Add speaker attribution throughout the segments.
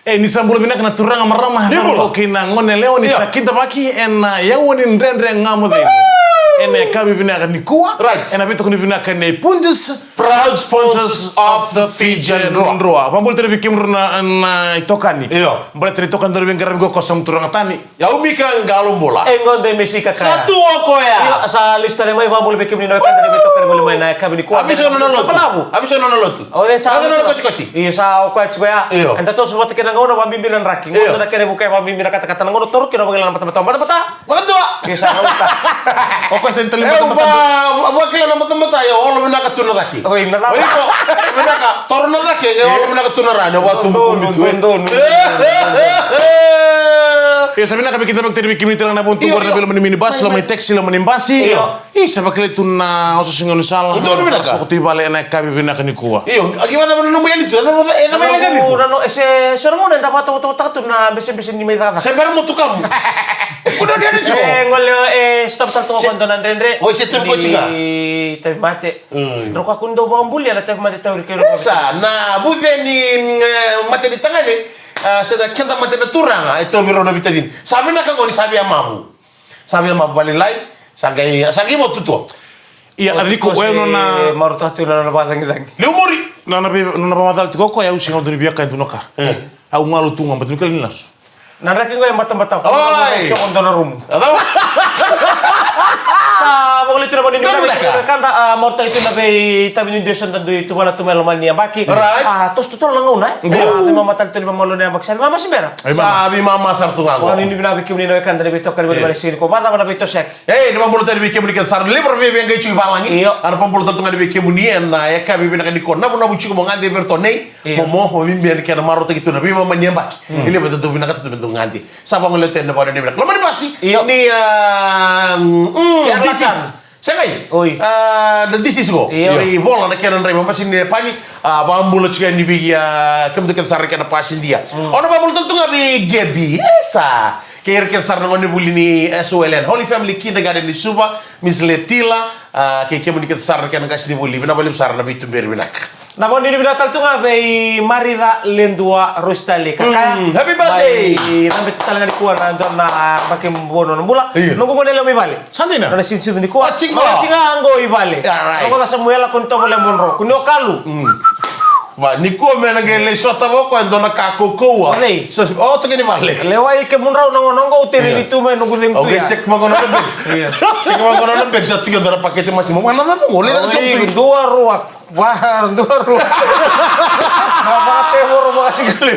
Speaker 1: Ni sambulu bina kana turanga marama harlo kina ngone leo ni sakinta maki ena yawoni ndendre ngamu de. Ene kabi bina kana kuwa. Ena bito kuni bina kana punjes.
Speaker 2: Proud sponsors of the Fijian Roa.
Speaker 1: Pambul tere bikim na itokani. Mbale tere tokan tere bingkaram go kosong turanga tani.
Speaker 2: Ya umika ngalum bola.
Speaker 3: Engon de Messi kakaya.
Speaker 2: Satu oko ya.
Speaker 3: Sa lista mai pambul bikim ni no kan tere bito kare boleh main kabi ni kuwa.
Speaker 2: Abiso no lotu. Abiso no lotu.
Speaker 3: Oh sa.
Speaker 2: Ada no koci.
Speaker 3: Iya sa ko ya. Anda to semua tekena ngono pambimbingan raki. Ngono na kere bukai pambimbingan kata-kata ngono toruk kira bagilan mata-mata.
Speaker 2: Quando?
Speaker 3: Iya sa ngota.
Speaker 1: Oko sentali
Speaker 2: mata-mata. Bagilan mata-mata ya olo mina katuna daki.
Speaker 3: Oh ina na.
Speaker 2: Oiko, mina ka torna daki ya olo mina katuna rana watu
Speaker 3: Dono.
Speaker 1: Ya sabina kami kita bakter bikin mitra na buntu warna belum mini bas lo mai taxi lo mani basi. Sabak le tunna oso singon salah. Sokoti bale na kami bina kani kuwa.
Speaker 2: Iyo, gimana mau nemu itu? Ada mai lagi.
Speaker 3: No ese sormo na dapat to na bese ni mai dada.
Speaker 2: Sembar mutu kamu. Kuda dia di
Speaker 3: ngol stop tanto kondo na ndendre.
Speaker 2: Oh, ese tempo chiga.
Speaker 3: Te mate. Roko akundo bambul ya te mate tawri kero.
Speaker 2: Sa na buveni mate di tangane. Seda kenta mate na turanga ito biro na bitadin. Sabi na kangoni sabi amamu. Sabi amamu balilay. Sagi mo tuto.
Speaker 1: Iya, adiko bueno na
Speaker 3: maruta tu na batang idang.
Speaker 2: Leumori.
Speaker 1: Na pamatal tiko ko ya usinga doni biaka itu noka. Au ngalu tunga betul kali nas.
Speaker 3: Nara kingo yang mata-mata. So kondo na room. Sa mo litro ni kanta morta itu na be tabi ni deson tandu itu mana tu melo mania baki. Tos tu lang una. Mama tal tu mama lo na baksan. Mama simbera.
Speaker 2: Sabi mama sartu ngago.
Speaker 3: Wani ni binabi kim ni no kan dari beto kan bali sini ko mata mana beto sek.
Speaker 2: Ni mama lo tadi bikin kan sar libro be ngai cui balangi. Ana pambolo tatu ngai bikin ni na ya kabi bina kan di kona bu na bu ciko mo ngande berto nei. Mo mimbi kan maro te gitu na bi mama nyembaki. Ini beto tu bina kata tu ngandi. Sapa ngole tende bare ni bina. Lo mani pasti. Ni this is Sengai. This is go. Ei bola na kenan rei mama sini pani bambulo chika ni biya kem de sar kana pasin dia. Ono bambulo tentu ngabi gebi. Esa. Kayak kita sar ngone bulini SOLN Holy Family Kindergarten di Suba Miss Letila kayak kemu kita sar kana kasih di buli. Bina balik sar na bitu berbinak.
Speaker 3: Namun ini bina tentu ngabi Marida Lendua Rostali kakak.
Speaker 2: Happy birthday.
Speaker 3: Nambe talangan di kuan na pakai bono nambula. Nunggu ngone lo mi bale.
Speaker 1: Santina.
Speaker 3: Na sinsin di kuan.
Speaker 2: Cinggo
Speaker 3: Cingango i bale. Nunggu ta Samuel kunto mo le monro. Kuno kalu.
Speaker 2: Ma ni ko me ngele sota mo quando na kako ko. Oh to kini bale.
Speaker 3: Lewai ke monro nongo uteri itu me nunggu leng tu ya.
Speaker 2: Oke cek magono na beg. Cek magono na beg sa tiga dara pakete masih mo mana na mo le na chop.
Speaker 3: Dua ruak. Wah, dua ruak. Nama temor makasih kali.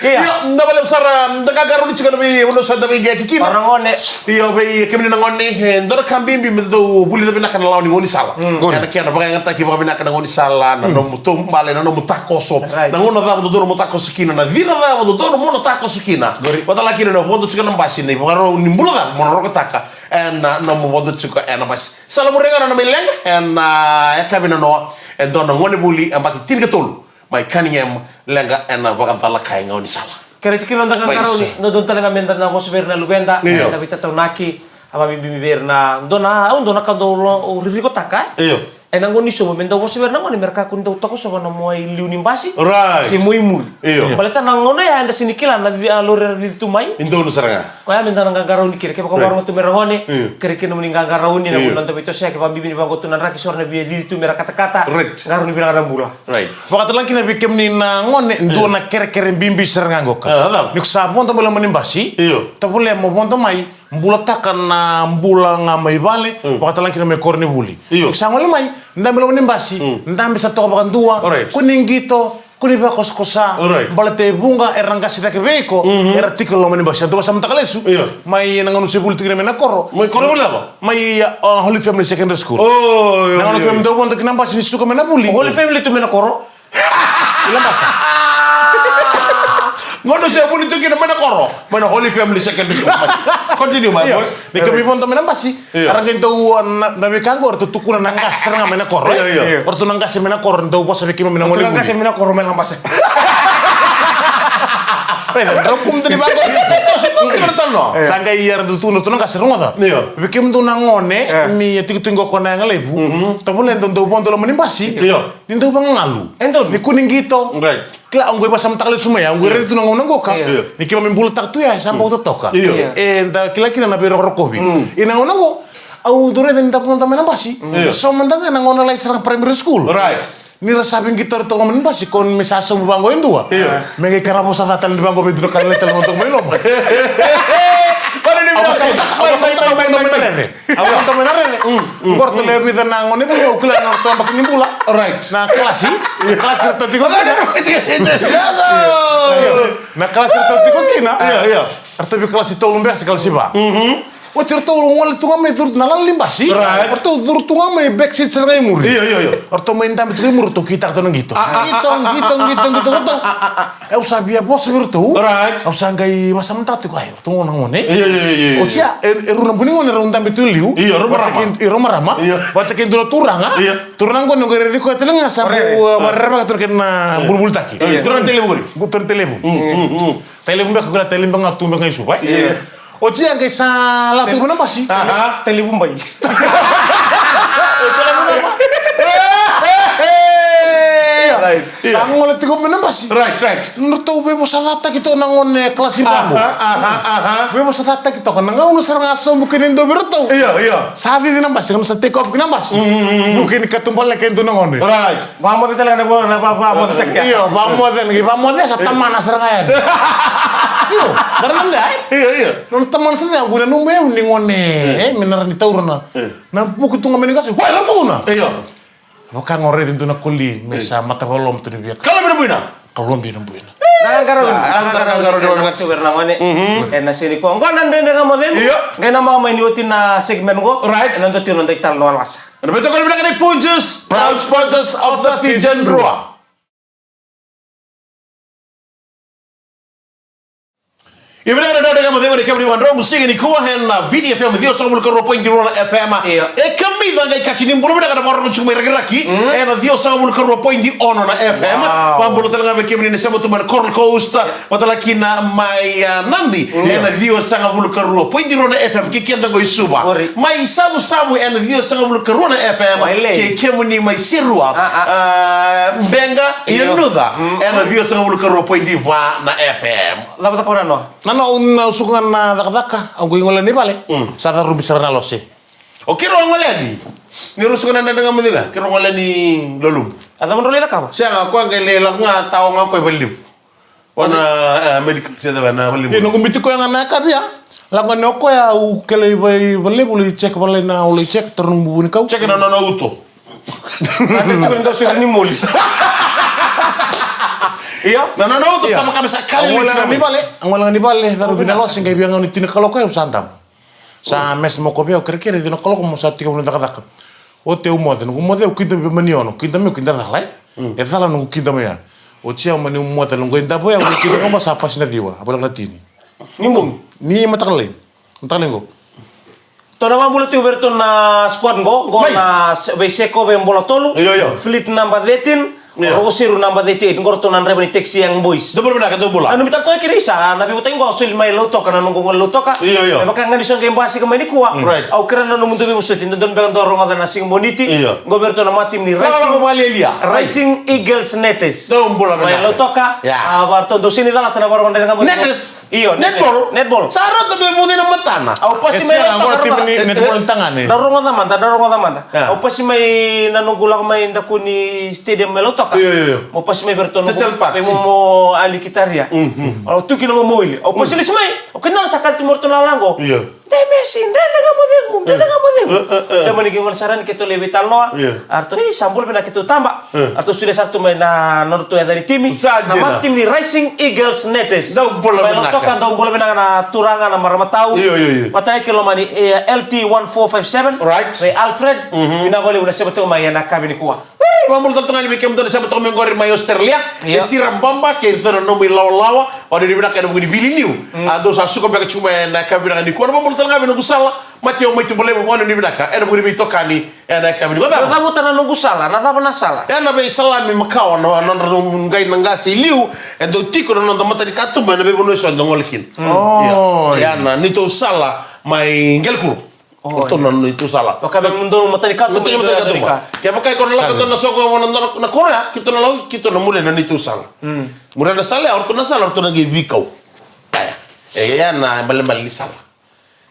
Speaker 2: Iya, nda balem sara nda gagaru ni chikana bi uno sa dabi ge kikima.
Speaker 3: Orang ngone.
Speaker 2: Iya be kemini na ngone ndor kambimbi mdo buli dabi nakana lawni ngoni sala. Kana kena baga ngata ki baga nakana ngoni sala na no muto mbale na no mutakoso. Na ngono da mdo mutakoso kina na vira da mdo no mono takoso kina. Wata la kina no bondo chikana mbasi ni baga ro ni mbula da mono ro taka. En no mo bondo chuka en bas. Sala mo renga na mileng en ya kabina no en don ngone buli ambati tirga tol. Mai kaniem lenga ena bakantala kai ngoni sala.
Speaker 3: Kaya kilo nda karo no don talaga menda na ko na lugenda na bita naki ama bibi na dona ka do riri ko taka.
Speaker 2: Iyo.
Speaker 3: Ngoni so menda ko na ngoni merka kun do tako so na mo liuni mbasi.
Speaker 2: Right.
Speaker 3: Si muy muy.
Speaker 2: Iyo.
Speaker 3: Baleta na ngono ya anda sinikila na lore di tumai.
Speaker 2: Indo no saranga.
Speaker 3: Kaya menda na gagaro ni kire ke ko baro tu merongone. Kire ke no muni gagaro ni na kuno to bito sia ke pambibi ni bango tunan raki sorna bi di tu merka kata-kata. Garo ni bilang bula.
Speaker 1: Right. Wakati lang kina bikem ni na ngone ndo na kere bimbi seranga ngoka. Nik sabon to bola menimbasi.
Speaker 2: Iyo.
Speaker 1: To bola mo bonto mai. Mbula takan na mbula ngamai vale. Wakati lang kina me korni buli. Nik sangole mai. Ndambe lo menimbasi. Ndambe sa to bakan dua. Kuning gito. Kuni ba kosa balate bunga eranga sita kebeko artikel lo menimbasi. Anto basa mtakalesu. Mai nanganu sebul tikina mena koro.
Speaker 2: Mai koro bula ba?
Speaker 1: Mai Holy Family Secondary School.
Speaker 2: Oh.
Speaker 1: Nanganu kaya mdo bonto kinambasi ni suka mena buli.
Speaker 3: Holy Family tu mena koro.
Speaker 1: Ilang basa.
Speaker 2: Ngono siya pun itu kina mana koro, mana Holy Family Secondary School. Continue my boy.
Speaker 1: Ni kami pun temen apa sih? Karena kita nabi kanggo ortu tukuna nangkas serang mena koro. Ortu nangkas mena koro ndo bos sabi kima mena ngoli.
Speaker 3: Nangkas mena koro mena basa.
Speaker 1: Hukum tadi bago. Itu sebentar no. Sangga iya tu tuno tuno nangkas serang ada. Bikim tu nangone ni tinggo kona yang lebu. Tapi len ndo pon tolo menimbasi. Ni ndo bang ngalu. Ni kuning gitu. Kla ang gue basam takle sumaya, ang gue ready tu nangong ka. Ni kila membul tak tu ya sampai tu toka. Enta kila kila na biro rokobi. Inangong nango. Au dure den tapon tamen basi. So mandanga nangong na lai sarang primary school.
Speaker 2: Right.
Speaker 1: Ni rasabing kita to ngamen basi kon misaso banggo indua. Mege kana bosa fatal di banggo bedu kan letel untuk melo. Apa saya main rene. Apa to menare ne. Porto le vida nangong ni bu kila nang to mbak ni bula.
Speaker 2: Right.
Speaker 1: Na klasi tadi ko kina. Na klasi tadi ko kina. Iya. Artabi klasi to lumbe sekali siba. O certo ngol tu ngame dur nalan limbasi. Orto dur tu ngame backseat serai muri.
Speaker 2: Iya.
Speaker 1: Orto main tam tu mur tu kita tu gitu. Gitu. Eu sabia bos virtu. Au sangai masam tatu kai. Tu ngona ngone.
Speaker 2: Iya.
Speaker 1: O cia eru na buni ngone ronda betul liu.
Speaker 2: Iya,
Speaker 1: Roma rama. Wata ken dulu turanga. Turang ngone ngere di ko telenga sampai warra ka kena bulbul taki.
Speaker 2: Turang telebu.
Speaker 1: Buton telebu. Telebu ba kula telebu ngatu ngai supai. O cia ngai salah tu mana masih.
Speaker 3: Telebu bay.
Speaker 1: Sangol tigo mana masih.
Speaker 2: Right.
Speaker 1: Nurto be bosalata kita nangon kelas imbamu. Be bosalata kita kan nangon sarang aso mungkin indo berto.
Speaker 2: Iya.
Speaker 1: Sabi din nambas kan sa take off nambas. Mungkin katumpal lagi itu nangon.
Speaker 2: Right.
Speaker 3: Vamos de talaga na vamos de talaga.
Speaker 1: Iya, vamos sa taman asar ngayon. Iyo, karena enggak.
Speaker 2: Iya.
Speaker 1: Non teman saya guna nume ningone, mineran di taurana. Na buku tu ngamen kasih. Wah, lalu na.
Speaker 2: Iya.
Speaker 1: Maka ngore din tu na kuli, mesa mata kolom tu dia.
Speaker 2: Kalau bina.
Speaker 1: Kolom bina buina.
Speaker 3: Nangaro di wala to berna ngone. Na sini ko. Ngwan nande nga model. Ngay na mga mainutin na segment ko.
Speaker 2: Right.
Speaker 3: Nando tiro nday tal no alasa.
Speaker 2: Ano betul kalau bilang ni Punjus, proud sponsors of the Fijian Rua. Ibu nak ada dengan model mereka beri wanro musik ini kuah na video film dia sama mulai ropo indiro na FM. Kami bangga kaci ni bulu ada orang cuma lagi. Na dia sama mulai ropo indi ono na FM. Pambulu telah ngabe kami ni sama tu mana Coral Coast. Watala kina mai Nandi. Na dia sama mulai ropo indiro na FM. Kikian tango isuba. Mai sabu na dia sama mulai ropo na FM. Kami ni mai sirua. Benga yenuda. Na dia sama mulai ropo indi na FM.
Speaker 3: Dapat ako na no.
Speaker 1: Nano usukan na daka ang ngolan ni bale. Sa ta rumbis na lose.
Speaker 2: O kiro ngolani. Ni rusukan na dengan mediga. Kiro ngolani lolum.
Speaker 3: Ada mo rolita ka ba?
Speaker 2: Siya nga ko ang kailang nga tao nga ko balim. Wana medical siya da na balim.
Speaker 1: Nung umiti ko yang anak ka biya. Langan ko ya u kele balle buli check balle na uli check terung bubuni kau.
Speaker 2: Check na uto.
Speaker 3: Ada tu kan sudah ni muli. Iya.
Speaker 2: Na uto sama kami sakali.
Speaker 1: Ang wala ni bale daru binalos ngay biang ni tinakalo ko santam. Sa mes mo ko biya kere tinakalo ko mo sa tika mo nakadaka. O te umote no umote o kinda maniono kinda me kinda dalai. E dala no kinda me ya. O tia mani umote no kinda boya o kinda ko sa pas na diwa apala latini.
Speaker 3: Nimbum.
Speaker 1: Ni matakale. Matalengo.
Speaker 3: Tona mabula tu berto na squad go na beseko be bola tolu. Fleet number 18. Rosiru number 88 ngorto nan rebani taxi yang boys.
Speaker 2: Double bina ka double.
Speaker 3: Anu bitak to kirisa na bi utang go sul mai loto kana nung ngol loto ka. Maka ngani song game basi ka mai ni kuwa. Au kira na mundu bi musutin don bang dorong ada nasing boniti. Goberto na matim ni Racing Eagles Netes.
Speaker 2: Double
Speaker 3: mai loto ka. Barto do sini dala tana barong dengan
Speaker 2: Netes.
Speaker 3: Iyo netball.
Speaker 2: Sarot be mudi na matana.
Speaker 3: Au pasi mai
Speaker 1: netball tangan ni.
Speaker 3: Darong ada manda. Au pasi mai nanunggulang mai ndakuni stadium meloto. Mau pas may bertono mo ali kitaria. O tu kino mo moili. O pas ilis may. O kenal sakal timor to lalango. Demesin dala nga mo dem. Dama ni gingon saran kito levital noa. Arto sambul pina kito tamba. Arto sudah satu may na norto ya dari timi. Nama tim ni Racing Eagles Netes.
Speaker 2: Daw bola
Speaker 3: binaka. Daw bola binaka na turangan na maramatau. Matay kilo mani LT 1457.
Speaker 2: Right.
Speaker 3: Ray Alfred. Binabali una sebato may na kabini kuwa.
Speaker 2: Vamos a tratar de que muda essa toma agora em Australia. Esse rambamba que ele não me lawa, olha ele vai querer biliniu. A dos açúcar pega chuma na cabina de quando vamos tratar de gusala, mati o mati boleh mau ni binaka. Era boleh mitokani, era cabina.
Speaker 3: Nada mau tanah nunggu salah, nada pernah salah.
Speaker 2: Ya nabe salam mi makau non ngai nangasi liu, do tiko non do mata di katu nabe bono so ndongolkin. Oh. Ya na nito sala mai ngelku. Itu non itu salah.
Speaker 3: Maka mendorong matani ka.
Speaker 2: Betul betul kata. Ya pakai kono la kata na soko na Korea, kita na law kita na mule na itu salah. Mule na salah orto na ge vikau. Ya na bal salah.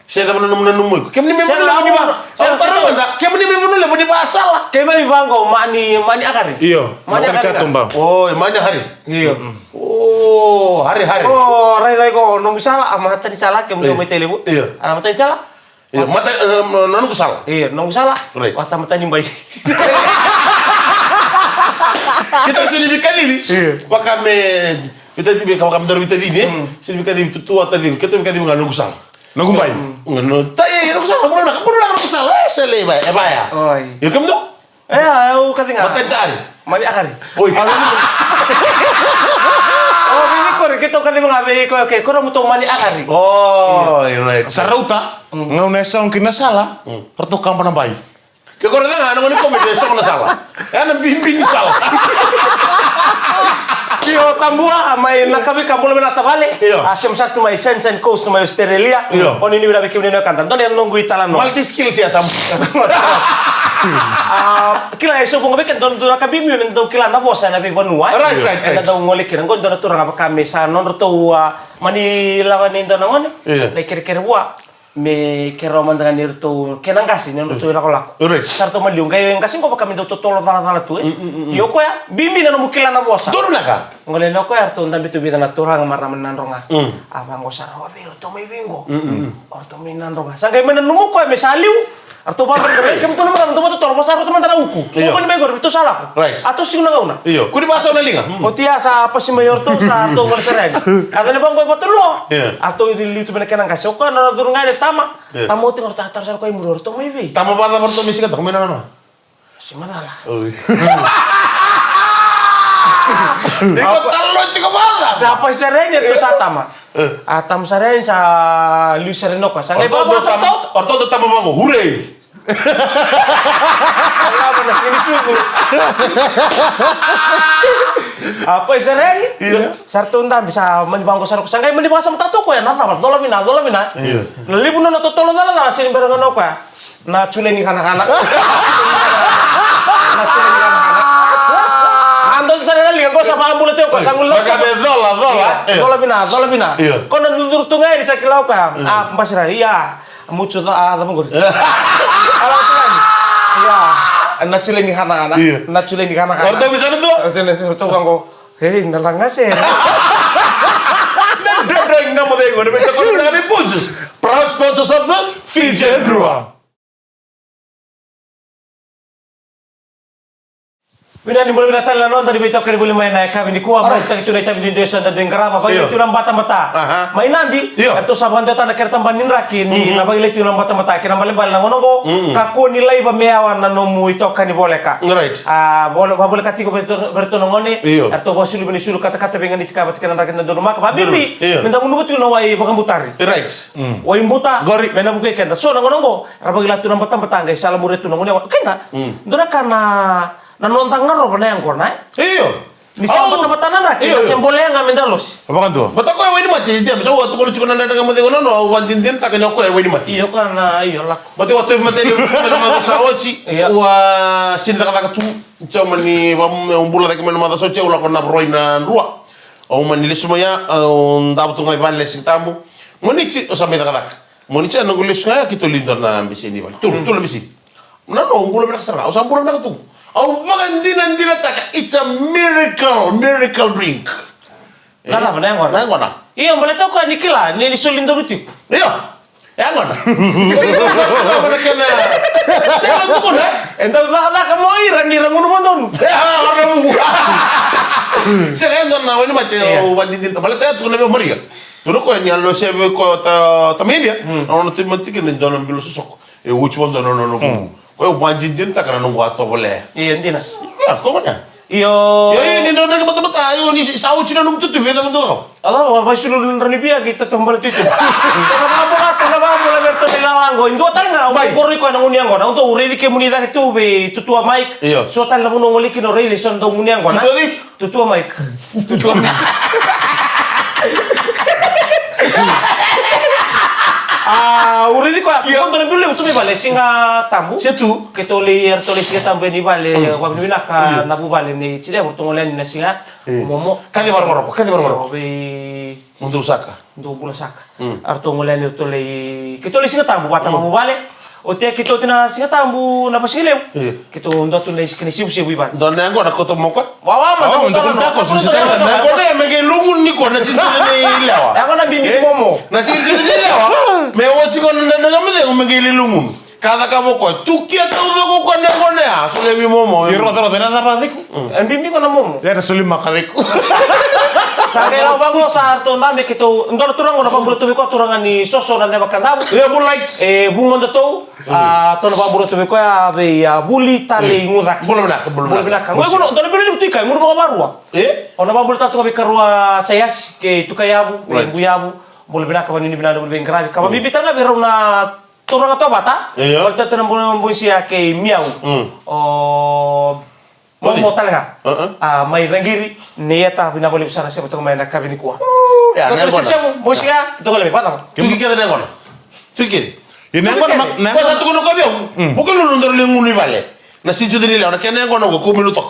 Speaker 2: Saya tak pernah nemu. Kami ni memang ni ba. Saya tahu tak. Kami ni memang ni ba salah.
Speaker 3: Kami bangko mani akari.
Speaker 1: Iya. Mani tumbang.
Speaker 2: Oh, mani hari.
Speaker 3: Iya.
Speaker 2: Oh, hari-hari.
Speaker 3: Oh, rai ko nung salah mata ni salah kami may telebu.
Speaker 2: Iya.
Speaker 3: Mata ni salah.
Speaker 2: Iya, mata nanu ko salah.
Speaker 3: Iya, nung salah.
Speaker 2: Right.
Speaker 3: Mata ni bay.
Speaker 2: Kita sini bikani ni. Waka me kita di kami dari bitadini. Sini bikani tutua tadi. Kita bikani nanu ko salah.
Speaker 1: Nunggu bayi.
Speaker 2: Ngano tay nanu ko salah. Muna nanu ko salah. Sele ba. E baya.
Speaker 3: Oi.
Speaker 2: Yo kamu tu?
Speaker 3: Aku katinga.
Speaker 2: Mata tadi.
Speaker 3: Mani akari.
Speaker 2: Oi.
Speaker 3: Oh, ini kore kita kan mengabe ko okay. Ko mo to mani akari.
Speaker 2: Oh, right.
Speaker 1: Sarauta. Ngau nesa ong kinasala. Pertukang pa ng bayi.
Speaker 2: Kaya ko rin nga, ano ko may desok na salah. Yan ang bimbing salah.
Speaker 3: Kio tambua may nakabi kampulo na tabale.
Speaker 2: Iyo.
Speaker 3: Asyam satu may Sunshine Coast may Australia.
Speaker 2: Iyo.
Speaker 3: Oni ni binabi kim ni kantan. Don yang nunggu italano.
Speaker 2: Multi skills ya sam.
Speaker 3: Kila iso kung gabi don dura kabi mi men do kila na bosa na bi banua.
Speaker 2: Right.
Speaker 3: Na daw ngoli kiran gon don turang apa kami sa non to mani lawan ni don ngon. Na kira-kira wa me kero mandangan ni to kenang kasi ni to lako.
Speaker 2: Right.
Speaker 3: Sarto maliung kayo yung kasi ko pa kami do to tolo tala tu. Yo ko ya bimbi na mukila na bosa.
Speaker 2: Duro na ka?
Speaker 3: Ngole no ko arto ndambi tu bita na turang marna menandronga. Abang ko sa rodi to may bingo. Orto menandronga. Sangkay menanungu ko me saliu. Arto ba rin kami to naman to tolo bosa ko man uku. So ko ni megor itu salah ko.
Speaker 2: Right.
Speaker 3: Atos yung nagauna.
Speaker 2: Iyo. Kuni basa na linga.
Speaker 3: O tiya sa apa si mayor to sa to ngol sereg. Ato ni bang ko patulo. Ato dilitu menekan kasi ko na durung ngale tama. Tamo tingor tatar sa ko imuror to may bi.
Speaker 2: Tama pa na to misi ka to kumena na.
Speaker 3: Si madala.
Speaker 2: Iko talo chika bala.
Speaker 3: Sa apa sereg to sa tama. Atam sereg sa Luis Sereno ka. Sangay ba to?
Speaker 2: Orto tama bango. Hooray.
Speaker 3: Apa na sini sugu. Apa sereg?
Speaker 2: Iya.
Speaker 3: Sartunda bisa menibangko sarko. Sangay menibangko sa tato ko ya na dola mina.
Speaker 2: Iya.
Speaker 3: Libu na to tolo dala sini barengan ko ya. Na chule ni kana-kana. Na chule ni kana-kana. Andon sana lihat ko sa pambulat ko sangul lo.
Speaker 2: Baka de dola.
Speaker 3: Dola bina. Kono nulur tungay sa kilaw ka. Pasira iya. Mucho tamo gol. Ala tuan. Iya. Na chule ni kana-kana. Na chule ni kana-kana.
Speaker 2: Orto bisa na to?
Speaker 3: Orto ko. Hey, nalangasin.
Speaker 2: Drawing na mo de ko. Basta ko na ni Punjus. Proud sponsors of the Fijian Brewer.
Speaker 3: Bina ni boleh datang lanon tadi betok kali boleh main naik kami di kuah kita sudah cabi di desa dan dengarama bagi itu nang bata-bata main nanti atau saban data nak kereta bandin rakin ni napa ile itu nang bata-bata kira balik balik nang ngono kaku nilai bameawan nang nomu itu kan ni boleh ka boleh katiko berto nang ngone atau bosulu bini sulu kata-kata dengan itu kabat kena rakin nang rumah ka bibi menda munu betul nawai bakam butari
Speaker 2: Right.
Speaker 3: Wai buta menda buke kenta so nang ngono rapagi latu nang bata-bata guys salam murid tu nang ngone kenta dona kana nanontang ngaro pernah yang korna?
Speaker 2: Iyo.
Speaker 3: Di sana bata-bata nana, kita semboleh ngamen dalos.
Speaker 1: Apa kan tuh?
Speaker 2: Bata ko ay mati dia bisa waktu kalau cukup nanda dengan mati kono no wan din tak kanya ko ay mati.
Speaker 3: Iyo karena iyo lak.
Speaker 2: Mati waktu mati dia cukup nama sa ochi wa sin tak tak tu cuma ni umbula tak mana mata soche ulah kena broina rua. O mani le sumaya ndab tu ngai ban le sitambu. Monici o sampai tak tak. Monici anu gulis ngaya kita lindor na ambisi ni bal. Tu ambisi. Nano umbula nak sana. O sambula nak tu. Oh, makan dina tak. It's a miracle drink.
Speaker 3: Nana mana yang korna?
Speaker 2: Yang mana?
Speaker 3: Iya, boleh tahu kan nikila, ni sulin tu betul.
Speaker 2: Iya. Yang mana? Mana kena? Saya tu pun dah.
Speaker 3: Entah tak kamu iran di rangun monton.
Speaker 2: Ya, orang buka. Saya kan nak ini mati. Wajib din. Malah saya tu nak beri kan. Tu ko ni allo sebe ko ta media. Orang tu mati kan dalam bilu susok. Which one no. Kau wajib din tak kena nunggu atau boleh.
Speaker 3: Iya, entina.
Speaker 2: Ya, kau mana?
Speaker 3: Iyo.
Speaker 2: Ya, ini dah mata-mata. Ayo, ni saud cina nunggu tu beda betul kau.
Speaker 3: Allah, apa sulul rani biya kita tombal itu. Kenapa boleh bertemu langgo? Indo tanga, ngori ko nang uniang ko. Untuk ureli ke munida itu be tutua mic. So tan lamun ngoli kino ureli son do uniang ko na. Tutua mic. Uri di ko, kung doon bilo tu mi bale singa tambu.
Speaker 2: Situ.
Speaker 3: Ketoli singa tambu ni bale, wa ni ka na bu bale ni chile urto ngolen na singa momo.
Speaker 2: Kadi barbaro.
Speaker 3: Be
Speaker 2: Untuk Saka.
Speaker 3: do bula saka. Arto ngolen utoli ketoli singa tambu bata mo bale. O te kito tina singa tambu na pasileu. Kito ndo tu nei kini siu iban.
Speaker 2: Donde agora koto moka?
Speaker 3: Wawa ma
Speaker 1: untuk takos misalnya.
Speaker 2: Na agora ya mege lungun ni ko na sinto ni lewa.
Speaker 3: Ako na bimbi momo.
Speaker 2: Na sinto ni lewa. Me wochi ko na mege ko mege lungun. Cada cabo ko tu kia todo ko na ngone a so le momo.
Speaker 1: Y roto na nada diku.
Speaker 3: En bimbi ko na momo.
Speaker 1: Ya na suli makadiku.
Speaker 3: Sa kailangan bago sa arto mami kito ndoro turang ko na pambulo tubi ko turangan ni soso na deba kandabu.
Speaker 2: Ya bu light.
Speaker 3: Bungo ndo to to na pambulo tubi ko ya be buli tali ngurak.
Speaker 2: Belum nak.
Speaker 3: Ngoi ko ndo beli tu kai nguru mga barua. Ona pambulo tato ko be karua sayas ke tukayabu, buyabu. Bole bina ka banini bina bole bengravi. Ka bibi tanga be na turang to bata. Bole tato na bole sia ke miau. Momo talaga. May rangiri niyata binabalik sana siya betul main nakabini kuah.
Speaker 2: Ya,
Speaker 3: Kalau siya mo siya itu kalau lebih patang.
Speaker 2: Tu kita na ngona. Tu kiri.
Speaker 1: Y na ngona
Speaker 2: Ko sa tu ko kabio. Bukan lu ndor le nguni vale. Na si tu dini le ona kena ngona ko minuto.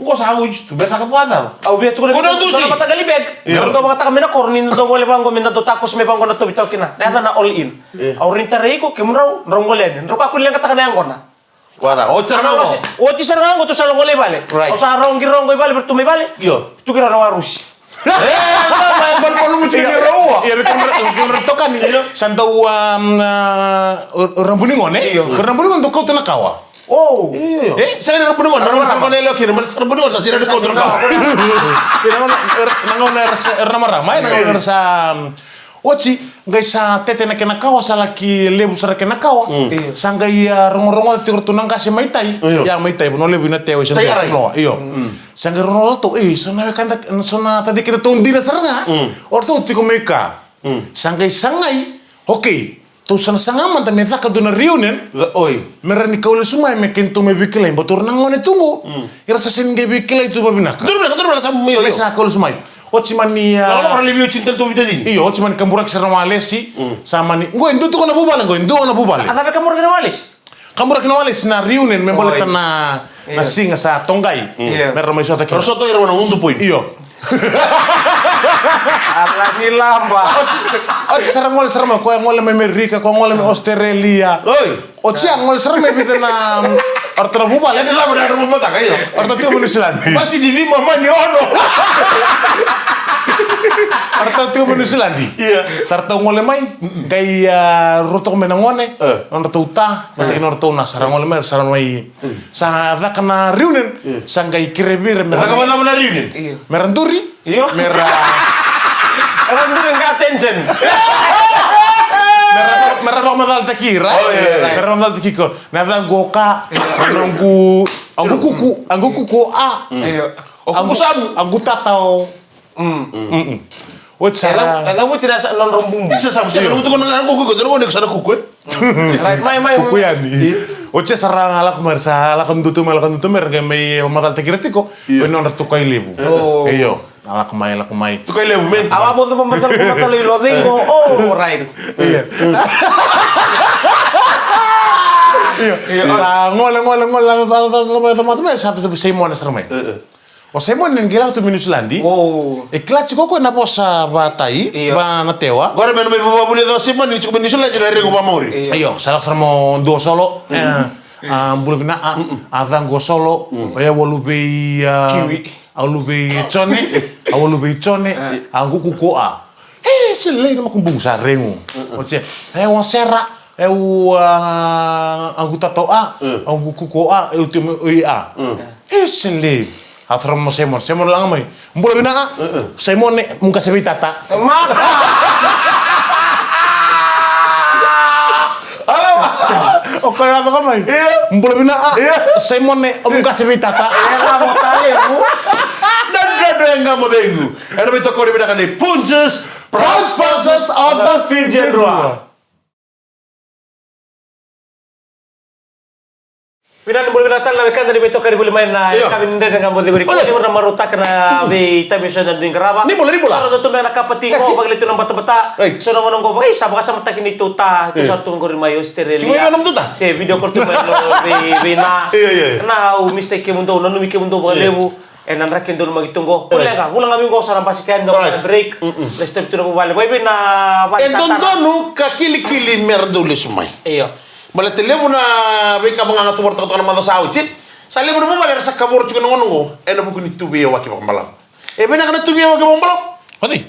Speaker 2: Ko sa hawo tu be ka pada.
Speaker 3: Au biar tu kalau mata gali bag. Kalau mata kami na kornin do boleh banggo minta do takos me banggo na to bitaw kina. Na na all in. Au rintarei ko kemrau rongolen. Ro ka kulen kata kana ngona.
Speaker 2: Wala, o tsaranga ko.
Speaker 3: O ti sarang to sa longole vale. O sa rongo vale bertumi vale.
Speaker 2: Yo.
Speaker 3: Tu kira na warusi.
Speaker 2: Bal mu tini rawa.
Speaker 1: Iya, betul tokan ni. Santa rambuni ngone. Rambuni ngone kau tena kawa.
Speaker 3: Oh.
Speaker 2: Saya nak pun ngona, nama ngone lo kira, mas pun ngona sa sira ko tro ka.
Speaker 1: Nangona ramai, nangona rasa Oci, ngai sa tete na kena kawa sala ki lebu sara kena kawa. Sanga ia rongo-rongo tikur tunang kasi maitai. Ya maitai bono lebu na tewe sanga no. Iyo. Sanga rongo to sona kanda sona tadi kita tuh dina saranga. Orto tiko meka. Sangai. Oke. Tu sana sanga man ta meta ka dona reunion.
Speaker 2: Oi.
Speaker 1: Merani kaule sumai meken tu me bikilai botor nangone tunggu. Ira sa sen ge bikilai tu babinaka.
Speaker 2: Dur sa mo yo.
Speaker 1: Sa kaule sumai. Ocimani
Speaker 2: Kalau orang lebih cinta tu kita ini.
Speaker 1: Iyo, ocimani kamburak sira malesi sama ni. Ngo indu tu kona bubale, ngo indu kona bubale.
Speaker 3: Apa kamu kena walis?
Speaker 1: Kamburak na walis na reunion me boleh na singa sa tongai. Merro mai sota kira.
Speaker 2: Rosoto era un poin.
Speaker 1: Iyo.
Speaker 3: Alami lamba.
Speaker 1: Oci sarang ngole sarang ko ngole me Amerika, ko ngole me Australia.
Speaker 2: Oi.
Speaker 1: Oci ngole sarang me bitena orto bubale.
Speaker 2: Ini lah benar rumah tak ayo.
Speaker 1: Orto tu New-Zealand.
Speaker 2: Masih di lima mani ono.
Speaker 1: Orto tu New-Zealand. Iya. Sarta ngole mai gai rutok menangone. Orto uta, matakin orto na sarang ngole mer sarang mai. Sa zakana reunion, sangai kirebir mer.
Speaker 2: Taka mana mana reunion?
Speaker 1: Meranturi.
Speaker 3: Iyo. Orang dulu nggak attention.
Speaker 1: Merah madal takira. Merah madal takiko. Nada goka. Anggu kuku a. Anggu samu. Anggu tatau. Cara.
Speaker 3: Kamu tidak non rombung.
Speaker 2: Sesama sih. Kamu tuh kan anggu kuku. Terus kau sana kuku.
Speaker 3: Mai.
Speaker 1: Kuku ya nih. Oce sarang alak mersa alakan tutu merga mai madal takira tiko. Benar tukai lebu. Iyo. Alak mai.
Speaker 2: Tukai lebu men.
Speaker 3: Awak mau tuh pembetul lo dengo. Oh, right.
Speaker 1: Iya. Ngole teman-teman satu tu Simon sermai. O Simon yang gila tu New-Zealand.
Speaker 3: Oh.
Speaker 1: Iklat koko na posa batai ba na tewa.
Speaker 2: Agora men mai buba boleh do Simon ni cukup New-Zealand jadi rego pamori.
Speaker 1: Iyo, salah sermo do solo. Bulu bina adang go solo. Ya walu be
Speaker 3: Kiwi.
Speaker 1: Alube chone, anggu kukoa. Sile na makumbung sa rengu. Oce, wan sera, anggu tatoa, anggu kukoa, ultimo ia. Sile. Afram mo Simon lang may. Mbula bina Simon ne mungka sabi tata.
Speaker 3: Maka.
Speaker 1: O kaya to kamay. Mbula bina Simon ne mungka sabi tata.
Speaker 3: Kamu tali mu.
Speaker 2: Dan nggak mau dengu. Ada betul kau dibedakan di Punches, proud sponsors of the Fidget Roa.
Speaker 3: Pinano boleh datang na kan dari beto kari boleh main na kami nda dengan boleh gori. Ko mo maruta kana be tabi so dan dingraba.
Speaker 2: Ni bola.
Speaker 3: Saro to na kapati ko bagli to nang bata-bata. So nang ko bagay sa baka sa mata kini tuta. To sa tungkol mayo stereo.
Speaker 2: Cuma nam tuta.
Speaker 3: Se video call to be na. Na u mistake ke mundo no mi ke mundo ba lebu. Nan rakin dulu magitunggo. Kulang kami ko sa pasikan ng break. Let's step to na bale. Boy na
Speaker 2: donu ka kili merdo le sumay.
Speaker 3: Iyo.
Speaker 2: Bala telepo na beka mga ngato warta ko na mata sa awit. Sa lebo mo bala sa kabor chuko ngono ngo. Ena mo kuni tubi wa ki bakmalam. Bena kana tubi wa ki bakmalam.
Speaker 1: Pati.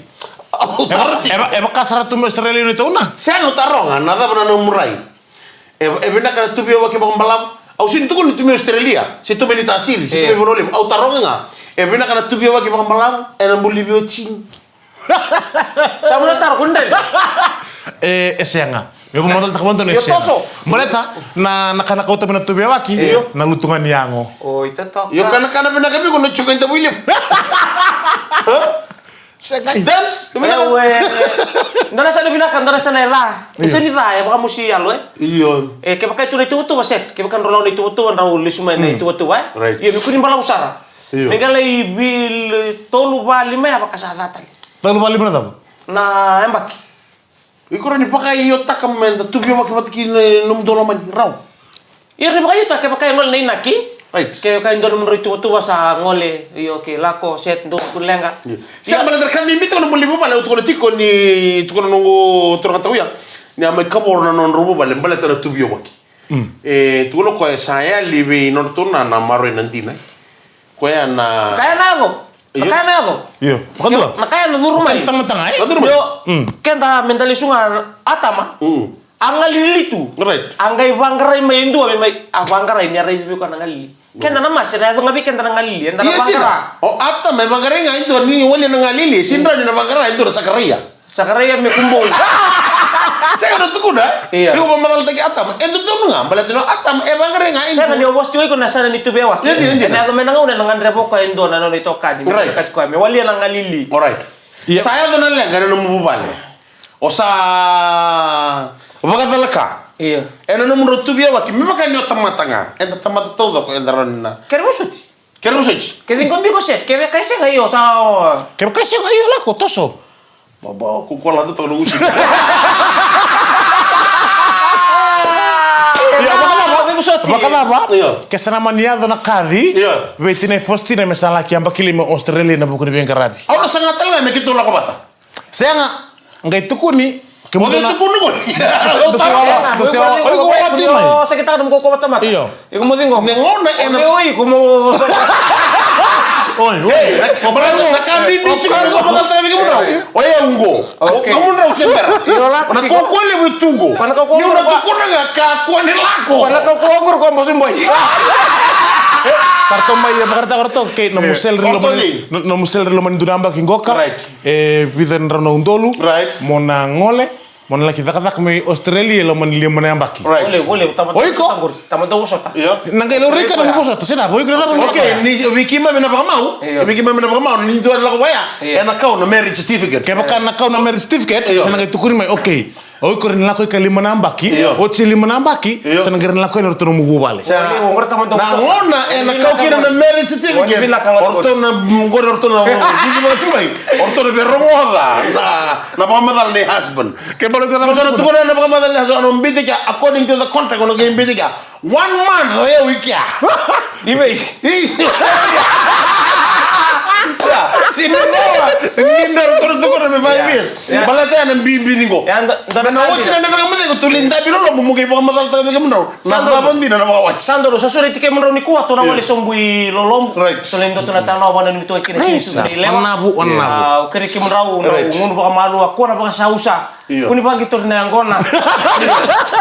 Speaker 1: Eba kasara tu Australia ni tuna.
Speaker 2: Sa no taronga nada bana no murai. Bena kana tubi wa ki bakmalam. Au sin tu kuni tubi Australia. Si tu menita asili, si tu bonole. Au taronga nga. Bena kana tubi wa ki bakmalam. Ena mbuli bio chin.
Speaker 3: Sa mo tar kundal.
Speaker 1: Esenga. Yo modal tak monto nese. Maleta na nakana kauta bina tubia waki na lutungan yango.
Speaker 3: Oh, itu toh.
Speaker 2: Yo kana bina kami kono chuka inta William.
Speaker 1: Sekai
Speaker 2: dance.
Speaker 3: Ndana sana bina kan ndana sana la. Isa ni la ya baka musi alo
Speaker 2: Iyo.
Speaker 3: Ke baka itu itu waset. Ke baka rolong itu raul lisuma itu
Speaker 2: Right.
Speaker 3: Ya mikuni bala usara. Megalai bil tolu bali me apa kasalatan.
Speaker 1: Tolu bali mana tahu?
Speaker 3: Na embaki.
Speaker 2: Ikora ni pakai yo takamenda tubi wa ki num dolo man raw.
Speaker 3: Iri baka yuta ke baka ngol nei naki.
Speaker 2: Right.
Speaker 3: Ke baka ndolo menro itu sa ngole iyo ke lako set do kulenga.
Speaker 2: Sa bala der kan mi mito no boli bala utko tiko ni tuko no turang tawya. Ni amay kabor na non rubo bala bala tara tubi wa ki. Tuko no ko saya libe non tuna na maro nandina. Ko ya na
Speaker 3: Kaya na ako. Kaya na ako.
Speaker 1: Iyo. Makadua.
Speaker 3: Nakaya na rumay.
Speaker 1: Tengah-tengah
Speaker 3: Yo, kenda mentalisunga atama. Angalili tu.
Speaker 2: Right.
Speaker 3: Anggai banggarai main dua memang banggarai ni arai itu kan angalili. Kenda nama saya itu ngabi kenda angalili, enda banggarai.
Speaker 2: Oh, ata may banggarai nga ito ni wala nangalili. Sindra ni na banggarai ito sa Sakaria.
Speaker 3: Sakaria me kumbol.
Speaker 2: Saya kan tuku dah.
Speaker 3: Iya.
Speaker 2: Iko mamal tagi atam. Ento tu nga balat no atam banggarai nga ito.
Speaker 3: Saya ni obos tuoi ko nasa na nito bewa. Kena ako menang una nangan repo ko endo na no ito kadi.
Speaker 2: Right.
Speaker 3: Kat ko me wali nangalili.
Speaker 2: Alright. Saya tu nalang kana no mubale. O sa Bagadalaka.
Speaker 3: Iya.
Speaker 2: Ena no muro tu bewa ki mema kan yo tamatanga. Enta tamata todo ko endaron na.
Speaker 3: Kermusut.
Speaker 2: Kermusut.
Speaker 3: Kevin kombi ko set. Kevin kaise ngayo sa
Speaker 1: Kaya kasi ayo lah ko toso.
Speaker 2: Baba ko kola to no usi.
Speaker 1: Bakala
Speaker 2: Iya.
Speaker 1: Kesana maniado na kadi.
Speaker 2: Iya.
Speaker 1: Betine fostine mesala ki amba kilime Australia na buku ben karabi.
Speaker 2: Aula sangat tala me kito la ko bata.
Speaker 1: Saya ngai tukuni
Speaker 2: Kemudian
Speaker 1: kemudian
Speaker 2: tu kuno ko.
Speaker 3: Sakit tangan mo ko mata.
Speaker 1: Iyo.
Speaker 3: Iku mo dingo.
Speaker 2: Ngona ena.
Speaker 3: Oi, kumo
Speaker 1: Oi,
Speaker 2: Komprando sa kami ni chukar ko bakal tayo mo daw. Oye ungo. Kamu raw sember. Na ko ko le butungo.
Speaker 3: Pana ko
Speaker 2: Ni una ko na nga ka ko ni lako.
Speaker 3: Wala ka kuwangur ko mo simboy.
Speaker 1: karto mai ya karto ke no musel no musel rilo man dunamba kingoka. Biden rano undolu. Mona ngole. Mona laki tak me Australia lo man liam mana ambaki.
Speaker 3: Boleh tamat.
Speaker 1: Oi ko.
Speaker 3: Tamat daw sota.
Speaker 1: Nangay lo rika na buso. Sina boy ko na ba.
Speaker 2: Okay, ni wikima me na bakamau. Wikima me na bakamau ni do la ko baya. Ena ka no marriage certificate.
Speaker 1: Kaya baka na ka na marriage certificate. Sana nangay tukuri mai okay. Oi ko rin lako ka lima na ambaki. O chi lima na ambaki. Sana nangay lako na tuno mugubale.
Speaker 2: Na ngona ena ka kina na marriage certificate. Orto na ngor orto na. Digi mo chumai. Orto na berongoda. Na bakamada ni husband.
Speaker 1: Kaya balo ka na
Speaker 2: Sana tukuna na bakamada ni husband on bitika according to the contract on game bitika. 1 month oye wikia.
Speaker 3: Dimei.
Speaker 2: Sininoa, ngindar ko me virus. Balata na bimbi ningo. Na watch na na ngam ko tulinda bilo lo mumugay pa madal ta me mno. Na babon din na mga watch.
Speaker 3: Sandro, sa suri tike mro ni kuwa to na wali sombui lolom. So lendo to na tanaw wana ni to kini sisu ni lewa.
Speaker 1: Nabu.
Speaker 3: Kiri kim raw na ngun ba malu ako na ba sausa. Kuni ba gitor na ngona.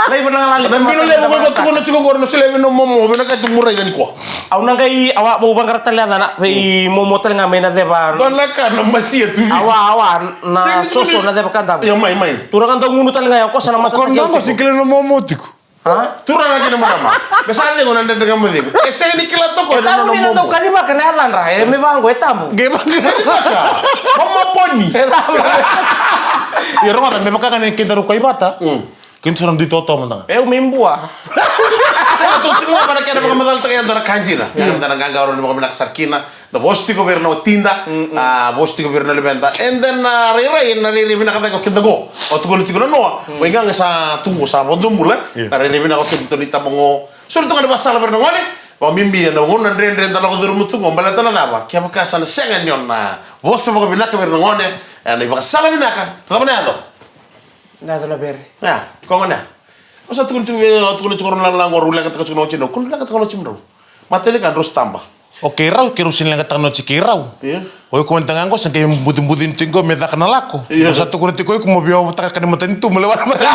Speaker 3: Lai ba nang lali.
Speaker 2: Bilo le ko ko na chuko gorno sile no momo na ka tumuray gan ko.
Speaker 3: Au nangai awa bo bangar talya na pe momo tal nga mena deba.
Speaker 2: Don la ka no masia tu.
Speaker 3: Awa na soso na deba kanda.
Speaker 2: Yo mai.
Speaker 3: Turangan daw ngunu tal nga ko sana mata.
Speaker 1: Kon nang sikile no momotiko.
Speaker 3: Ha?
Speaker 2: Turanga kina mama. Besale ko nanda dengan mo digo. Ese ni kila to ko
Speaker 3: Tamu ni daw kanima kenalan ra. Me banggo etamu.
Speaker 1: Geba.
Speaker 2: Mama poni.
Speaker 1: Ya ronga me baka kan kita rukai bata. Kinto sarang ditoto man.
Speaker 3: Eu mimbua.
Speaker 2: Sa to siguro para kaya mga madal tayo ndara kanjina. Yang ndara gangaro ni mga sarkina. The boss ti governo tinda, boss ti governo libenta. And then riri binakata ko kindago. O tugon ti no. Wengang sa tungo sa bondumula. Riri binako kinto ni tamongo. So ito nga nabasala pero ngani. Pamimbi na ngon nandren talaga durumutu ngombalata na dawa. Kaya makasana sengan yon na. Boss mo ko binaka pero ngone. Ano ibakasala binaka. Tama na to.
Speaker 3: Nada na ber.
Speaker 2: Ya, kung na. Masa tukun lang ulang kata kuno chino. Kun lang kata kuno chino. Matele kan terus tambah.
Speaker 1: O kirau, kirusin lang katang no si kirau.
Speaker 2: Iya.
Speaker 1: O kumantangan ko sa kayo budin-budin tingko meda kanalako.
Speaker 2: Iya.
Speaker 1: Sa tukun ti ko mo biyo matakar kan matan tu melewat matan.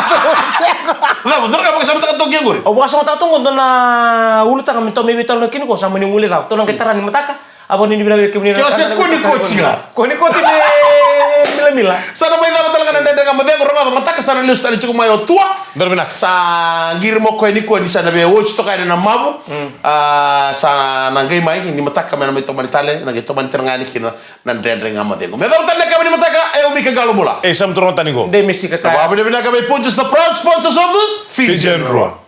Speaker 2: Nah, betul ka pakai sama takat togyan guri.
Speaker 3: O bukas mo tatong kung na ulit ang minto may bitol na kini ko sa mani ulit ako. Tunang kita ni mataka. Abo ni binabi kini.
Speaker 2: Kaya sa kuni coach nga.
Speaker 3: Kuni ko tine mila-mila.
Speaker 2: Sana may dapat talaga nandang ang mabeng orang mataka sana lius tali cukup mayo tua.
Speaker 1: Berbenak.
Speaker 2: Sa girmo ko ni ko di sana be watch to kaya na mabu. Sa nanggay mai ni mataka man may tomani tale nangay tomani terngani kina nandang ang mabeng. May dapat talaga kami ni mataka ay umi kagalo mula.
Speaker 1: Sam turun tani ko.
Speaker 3: De Messi ka kaya.
Speaker 2: Babi na binaka may punches the proud sponsors of the
Speaker 1: Fijian Roa.